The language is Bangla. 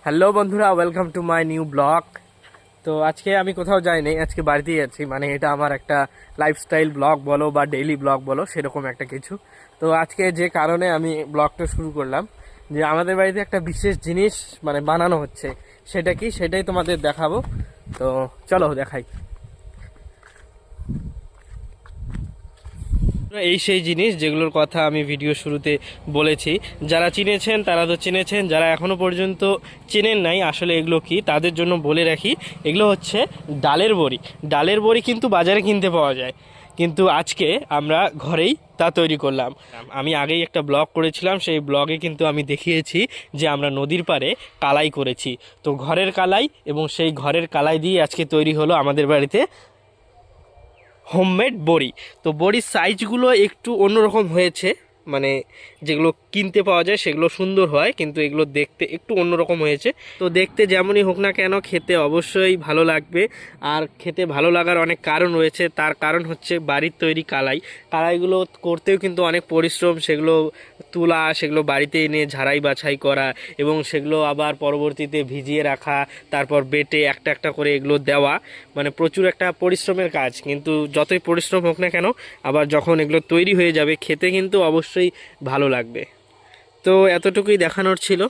হ্যালো বন্ধুরা, welcome to my new blog. তো আজকে আমি কোথাও যাইনি, আজকে বাড়িতেই আছি। মানে এটা আমার একটা লাইফস্টাইল ব্লগ বলো বা ডেইলি ব্লগ বলো, সেরকম একটা কিছু। তো আজকে যে কারণে আমি ব্লগটা শুরু করলাম, যে আমাদের বাড়িতে একটা বিশেষ জিনিস মানে বানানো হচ্ছে। সেটা কি, সেটাই তোমাদের দেখাবো। তো চলো দেখাই। এই সেই জিনিস যেগুলোর কথা আমি ভিডিও শুরুতে বলেছি। যারা চিনেছেন তারা তো চিনেছেন, যারা এখনো পর্যন্ত চেনেন নাই আসলে এগুলো কি, তাদের জন্য বলে রাখি। এগুলো হচ্ছে ডালের বড়ি। ডালের বড়ি কিন্তু বাজারে কিনতে পাওয়া যায়, কিন্তু আজকে আমরা ঘরেই তা তৈরি করলাম। আমি আগেই একটা ব্লগ করেছিলাম, সেই ব্লগে কিন্তু আমি দেখিয়েছি যে আমরা নদীর পাড়ে কালাই করেছি। তো ঘরের কালাই, এবং সেই ঘরের কালাই দিয়ে আজকে তৈরি হলো আমাদের বাড়িতে হোমমেড বড়ি। তো বড়ির সাইজগুলো একটু অন্যরকম হয়েছে, মানে যেগুলো কিনতে পাওয়া যায় সেগুলো সুন্দর হয়, কিন্তু এগুলো দেখতে একটু অন্যরকম হয়েছে। তো দেখতে যেমনই হোক না কেন, খেতে অবশ্যই ভালো লাগবে। আর খেতে ভালো লাগার অনেক কারণ রয়েছে। তার কারণ হচ্ছে বাড়ির তৈরি কালাই। কালাইগুলো করতেও কিন্তু অনেক পরিশ্রম, সেগুলো তোলা, সেগুলো বাড়িতে এনে ঝাড়াই বাছাই করা, এবং সেগুলো আবার পরবর্তীতে ভিজিয়ে রাখা, তারপর বেটে একটা একটা করে এগুলো দেওয়া, মানে প্রচুর একটা পরিশ্রমের কাজ। কিন্তু যতই পরিশ্রম হোক না কেন, আবার যখন এগুলো তৈরি হয়ে যাবে খেতে কিন্তু অবশ্যই ভালো লাগবে। তো এতটুকুই দেখানোর ছিল।